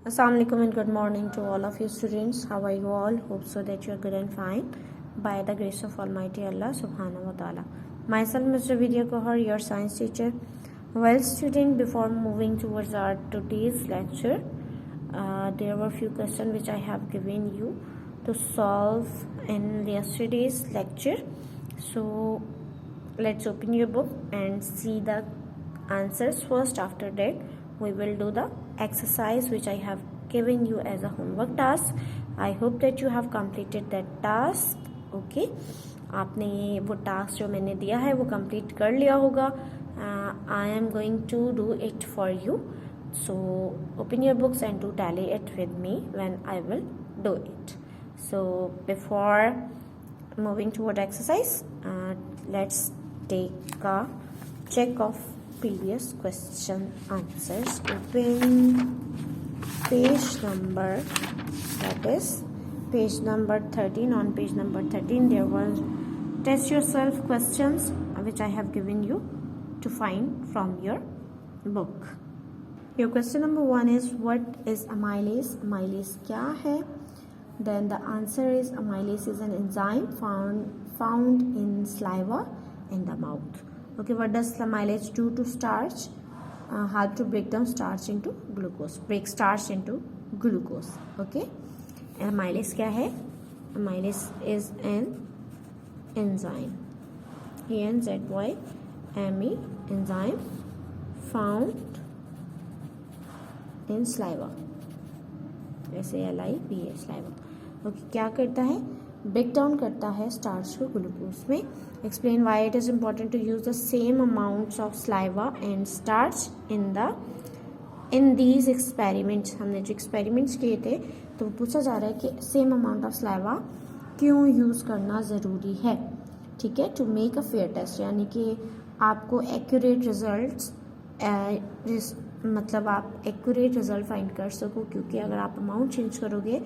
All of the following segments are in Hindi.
Assalamualaikum and good morning to all of you students. How are you all? Hope so that you are good and fine by the grace of Almighty Allah Subhanahu wa Taala. Myself, Mr. Vidya Kohar, your science teacher. Well, student, before moving towards our today's lecture, there were few questions which I have given you to solve in yesterday's lecture. So let's open your book and see the answers first. After that, we will do the exercise which I have given you as a homework task. I hope that you have completed that task. Okay, आपने ये वो टास्क जो मैंने दिया है वो कंप्लीट कर लिया होगा. I am going to do it for you. So open your books and do tally it with me when I will do it. So before moving toward exercise, let's take a check of previous question answers. Open page number, that is page number 13. On page number 13 there was test yourself questions which I have given you to find from your book. Your question number 1 is, what is amylase? Amylase क्या है? Then the answer is, amylase is an enzyme found in saliva in the mouth. Okay, what does amylase do to starch? Help to break down starch into glucose. Break starch into glucose. Okay, and amylase क्या है? Amylase is an enzyme. ENZYME, enzyme found in saliva. SALIVA, saliva. Okay, क्या करता है? ब्रेक डाउन करता है स्टार्च को ग्लूकोज में. Explain why it is important to use the same amounts of saliva and starch in these experiments. हमने जो एक्सपेरिमेंट्स किए थे तो पूछा जा रहा है कि सेम अमाउंट ऑफ स्लाइवा क्यों यूज़ करना ज़रूरी है. ठीक है, to make a fair test, यानी कि आपको एक्यूरेट रिजल्ट्स मतलब आप एक्यूरेट रिजल्ट फाइंड कर सको, क्योंकि अगर आप अमाउंट चेंज करोगे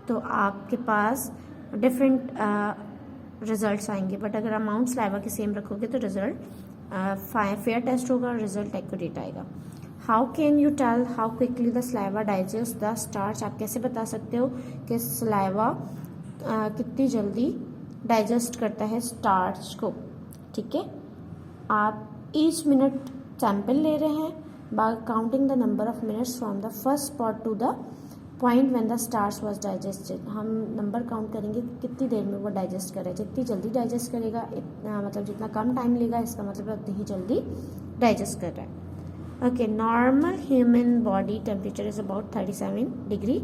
तो आपके पास डिफरेंट रिजल्ट्स आएंगे. बट अगर अमाउंट स्लाइवा के सेम रखोगे तो रिजल्ट फेयर टेस्ट होगा, रिजल्ट एक्यूरेट आएगा. How can you tell how quickly the saliva digest the starch? आप कैसे बता सकते हो कि स्लाइवा कितनी जल्दी डाइजेस्ट करता है स्टार्च को. ठीक है, आप ईच मिनट सैंपल ले रहे हैं by counting the number of minutes from the first spot to the point when the starch was digested. हम नंबर काउंट करेंगे कितनी देर में वो डाइजेस्ट कर रहा है. जितनी जल्दी डाइजेस्ट करेगा इतना, मतलब जितना कम टाइम लेगा इसका मतलब उतनी ही जल्दी डाइजेस्ट कर रहा है. Okay, normal human body temperature is about 37 degree.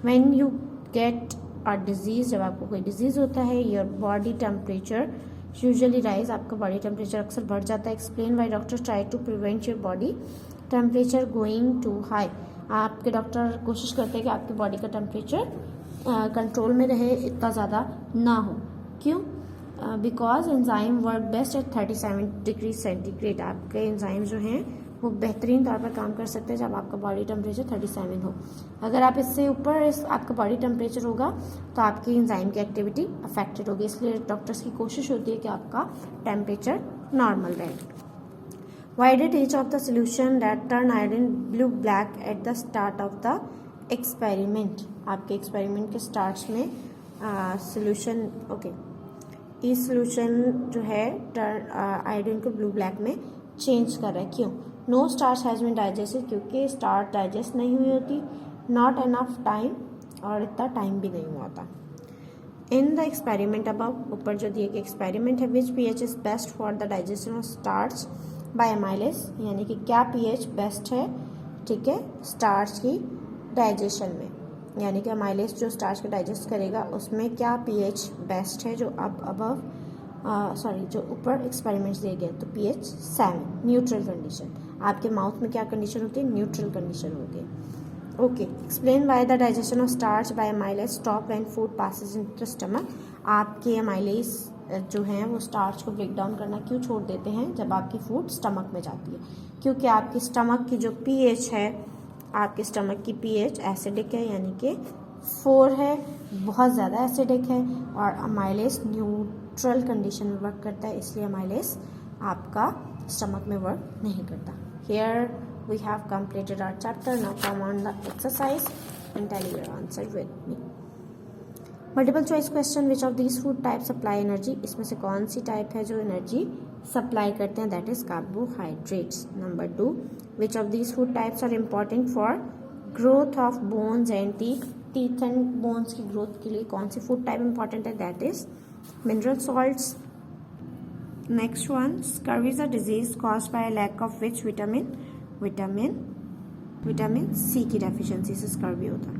When you get a disease, जब आपको कोई डिजीज होता है, your body temperature usually rise, आपका बॉडी टेम्परेचर अक्सर बढ़ जाता है. Explain why doctor try to prevent your body temperature going to high. आपके डॉक्टर कोशिश करते हैं कि आपकी बॉडी का टेम्परेचर कंट्रोल में रहे, इतना ज़्यादा ना हो. क्यों? Because enzyme work best at 37 degree centigrade. आपके एंजाइम जो हैं वो बेहतरीन तौर पर काम कर सकते हैं जब आपका बॉडी टेम्परेचर 37 हो. अगर आप इससे ऊपर आपका बॉडी टेम्परेचर होगा तो आपकी एंजाइम की एक्टिविटी अफेक्टेड होगी. इसलिए डॉक्टर्स की कोशिश होती है कि आपका टेम्परेचर नॉर्मल रहे. Why did each of the solution that turn iodine blue black at the start of the experiment? आपके एक्सपेरिमेंट के स्टार्ट में सोल्यूशन इस सोल्यूशन जो है आयोडीन को ब्लू ब्लैक में चेंज कर रहा है. क्यों? No starch has been digested, क्योंकि स्टार्च डाइजेस्ट नहीं हुई होती. नॉट एनफ टाइम, और इतना टाइम भी नहीं हुआ था. इन द एक्सपेरिमेंट अबव, ऊपर जो दिए गए एक्सपेरिमेंट है, which pH is best for the digestion of starch by amylase, यानी कि क्या pH बेस्ट है. ठीक है, स्टार्च की डाइजेशन में, यानी कि अमाइलेस जो स्टार्च को डाइजेस्ट करेगा उसमें क्या pH बेस्ट है. जो जो ऊपर एक्सपेरिमेंट्स दिए गए, तो pH 7, न्यूट्रल कंडीशन. आपके माउथ में क्या कंडीशन होती है? न्यूट्रल कंडीशन होती है. Okay, explain why the digestion of starch by amylase stop when food passes into the stomach. आपके अमाइलेस जो हैं वो स्टार्च को ब्रेक डाउन करना क्यों छोड़ देते हैं जब आपकी फूड स्टमक में जाती है? क्योंकि आपकी स्टमक की जो pH है, आपके स्टमक की pH एसिडिक है, यानी कि 4 है, बहुत ज़्यादा एसिडिक है. और अमाइलेस न्यूट्रल कंडीशन में वर्क करता है, इसलिए अमाइलेस आपका स्टमक में वर्क नहीं करता. Here we have completed our chapter. Now come on the exercise. and tell your answer with me. Multiple choice question, which of these food type supply energy, इसमें से कौन सी टाइप है जो एनर्जी सप्लाई करते हैं, that is carbohydrates. Number 2, which of these food types are important for growth of bones and teeth and bones की ग्रोथ के लिए कौन सी फूड टाइप इंपॉर्टेंट है, that is mineral salts. Next one, scurvy is a disease caused by lack of which vitamin C की डेफिशिएंसी से स्कर्वी होता है.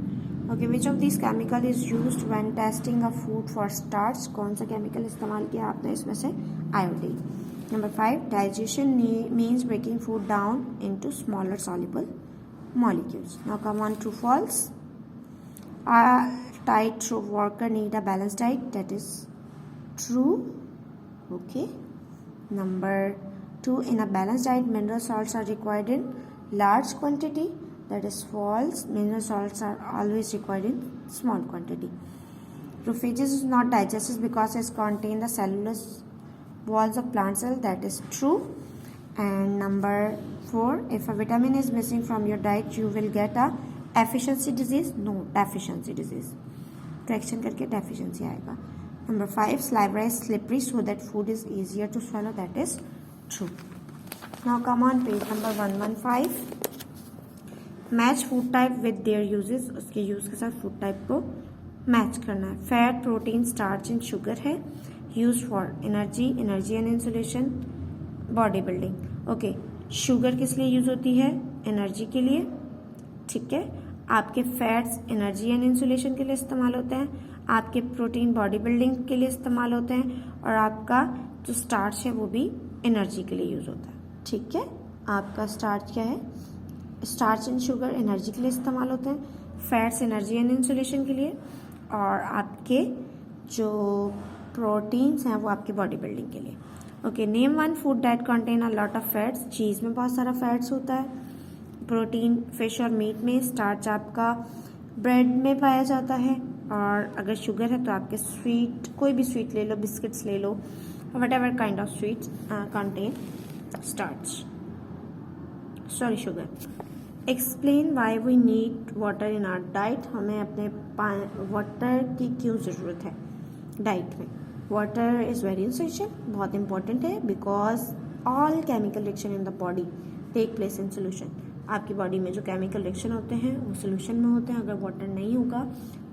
Okay, which of this chemical is used when testing a food for starch, कौन सा केमिकल इस्तेमाल किया आपने इसमें से, iodine. Number 5, digestion means breaking food down into smaller soluble molecules. Now come on, true false. A tightrope walker need a balanced diet, that is true. Okay. Number 2, in a balanced diet mineral salts are required in large quantity, that is false. Mineral salts are always required in small quantity. Proophagus is not digested because it contains the cellulose walls of plant cell, that is true. And number 4, if a vitamin is missing from your diet you will get a efficiency disease, no, deficiency disease. Correction करके deficiency आएगा. Number 5, saliva is slippery so that food is easier to swallow, that is true. Now come on, page number 115. Match food type with their uses, उसके यूज के साथ फूड टाइप को मैच करना है. Fat, protein, starch and sugar है. Use for energy and insulation, body building. Okay, sugar किस लिए यूज होती है, एनर्जी के लिए. ठीक है, आपके फैट्स एनर्जी एंड इंसुलेशन के लिए इस्तेमाल होते हैं, आपके प्रोटीन बॉडी बिल्डिंग के लिए इस्तेमाल होते हैं, और आपका जो स्टार्च है वो भी एनर्जी के लिए यूज होता है. ठीक है, आपका स्टार्च क्या है, स्टार्च एंड शुगर एनर्जी के लिए इस्तेमाल होते हैं, फैट्स एनर्जी एंड इंसुलेशन के लिए, और आपके जो प्रोटीन्स हैं वो आपके बॉडी बिल्डिंग के लिए. Okay, name one food that contain a lot of fats. Cheese में बहुत सारा फैट्स होता है, प्रोटीन फिश और मीट में, स्टार्च आपका ब्रेड में पाया जाता है, और अगर शुगर है तो आपके स्वीट, कोई भी स्वीट ले लो, बिस्किट्स ले लो, whatever kind of sweets contain starch, sorry sugar. Explain why we need water in our diet. हमें अपने वाटर की क्यों ज़रूरत है डाइट में. वाटर इज़ वेरी इसेंशियल, बहुत इंपॉर्टेंट है, because all chemical reaction in the body take place in solution. आपकी बॉडी में जो केमिकल रिएक्शन होते हैं वो सोल्यूशन में होते हैं. अगर वाटर नहीं होगा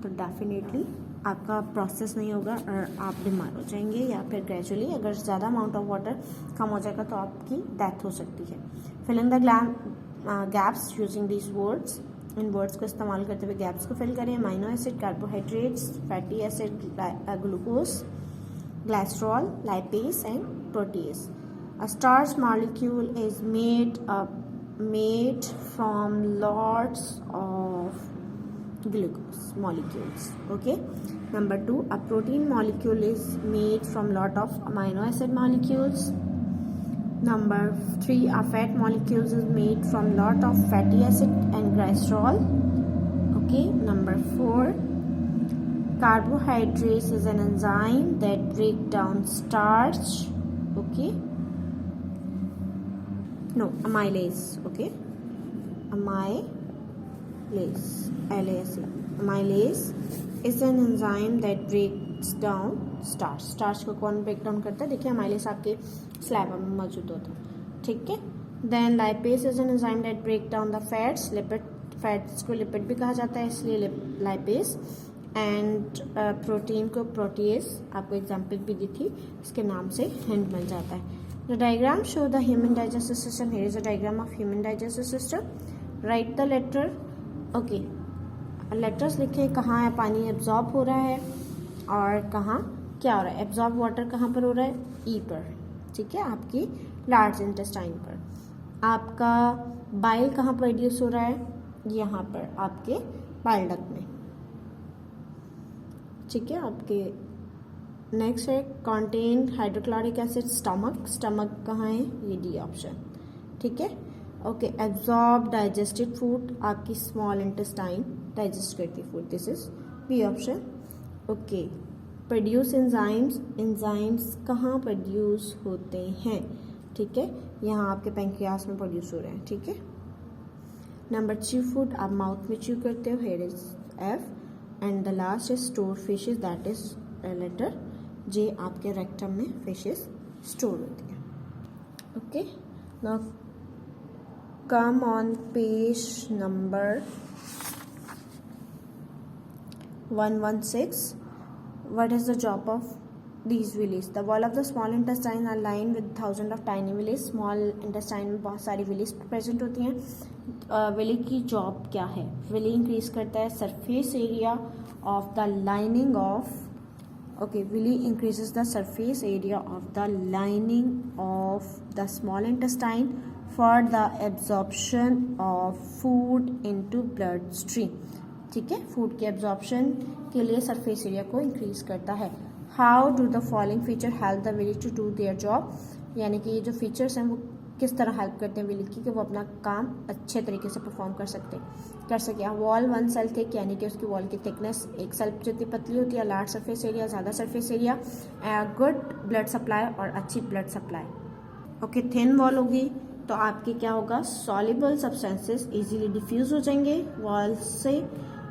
तो डेफिनेटली आपका प्रोसेस नहीं होगा और आप बीमार हो जाएंगे, या फिर ग्रेजुअली अगर ज़्यादा अमाउंट ऑफ वाटर कम हो जाएगा तो आपकी डेथ हो सकती है. Fill in the gaps using these words. इन वर्ड्स को इस्तेमाल करते हुए गैप्स को फिल करें. Amino acid, carbohydrates, fatty acid, glucose, glycerol, lipase and protease. A starch molecule is made from lots of glucose molecules. Okay. Number 2, a protein molecule is made from lot of amino acid molecules. Number 3, a fat molecule is made from lot of fatty acid and glycerol. Okay. Number 4, carbohydrates is an enzyme that break down starch. Okay, no, amylase. Okay, amylase, LASE. Amylase is an enzyme that breaks down starch. starch को कौन ब्रेक डाउन करता है, देखिए amylase आपके स्लाइवा में मौजूद होता है. ठीक है. Then lipase is an enzyme that break down the fats. Fats को लिपिड भी कहा जाता है, इसलिए lipase. एंड प्रोटीन को प्रोटीएज, आपको एग्जाम्पल भी दी थी, इसके नाम से हिंट मिल जाता है. The diagram show the human digestive system. Here is a diagram of human digestive system. Write the letter. Okay, letters लिखे, कहाँ है पानी एब्जॉर्ब हो रहा है और कहाँ क्या हो रहा है. एब्जॉर्ब वाटर कहाँ पर हो रहा है, ई पर. ठीक है, आपकी लार्ज इंटेस्टाइन पर. आपका बाइल कहाँ प्रोड्यूस हो रहा है, यहाँ पर आपके बाइल डक्ट में. ठीक है, आपके नेक्स्ट है कंटेन हाइड्रोक्लोरिक एसिड. स्टमक कहाँ है, ये डी ऑप्शन. ठीक है. ओके, एब्जॉर्ब डाइजेस्टेड फूड, आपकी स्मॉल इंटेस्टाइन डाइजेस्ट करती food, this is B option. Okay, produce enzymes कहाँ प्रोड्यूस होते हैं. ठीक है, यहाँ आपके पैंक्रियास में प्रोड्यूस हो रहे हैं. ठीक है. नंबर 3 फूड, आप माउथ में च्यू करते हो, here is F, and the last is store faeces, that is letter J, आपके रेक्टम में फिशेज स्टोर होती है. Okay, now come on page number 116. What is the job of these villi? The wall of the small intestine are lined with thousands of tiny villi. Small intestine में बहुत सारी villi present होती हैं. villi की job क्या है? villi increase करता है surface area of the lining of, okay, villi increases the surface area of the lining of the small intestine for the absorption of food into bloodstream. ठीक है, फूड के एब्जॉर्प्शन के लिए सरफेस एरिया को इंक्रीज करता है. How do the following feature help the villi to do their job, यानी कि ये जो फीचर्स हैं वो किस तरह हेल्प करते हैं विली की कि वो अपना काम अच्छे तरीके से परफॉर्म कर सके. वॉल 1 सेल थिक, यानी कि उसकी वॉल की थिकनेस एक सेल जितनी पतली होती है. लार्ज सरफेस एरिया, ज़्यादा surface area. Good blood supply और अच्छी blood supply. Okay, thin wall होगी तो आपके क्या होगा, सॉल्युबल सब्सटेंसेस इजीली डिफ्यूज हो जाएंगे वॉल से.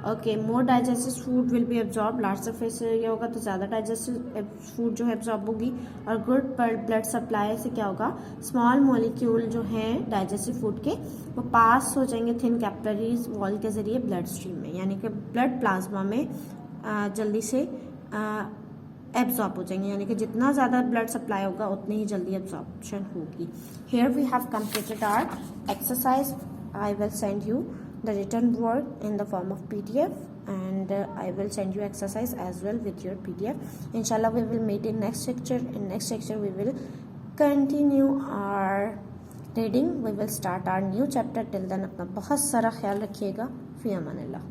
Okay, more digestive food will be absorb. Large surface area होगा तो ज़्यादा डाइजेस्टिव फूड जो है एब्जॉर्ब होगी. और गुड ब्लड सप्लाई से क्या होगा, स्मॉल मॉलिक्यूल जो हैं डाइजेस्टिव फूड के वो पास हो जाएंगे थिन कैपिलरीज वॉल के ज़रिए ब्लड स्ट्रीम में, यानी कि ब्लड प्लाज्मा में जल्दी से एब्जॉर्ब हो जाएंगे, यानी कि जितना ज़्यादा ब्लड सप्लाई होगा उतनी ही जल्दी एब्जॉर्प्शन होगी. Here we have completed our exercise. I will send you the written work in the form of PDF, and I will send you exercise as well with your PDF. Inshallah we will meet in next lecture. In next lecture we will continue our reading. We will start our new chapter. Till then अपना बहुत सारा ख्याल रखिएगा. फ़ी अमान अल्लाह.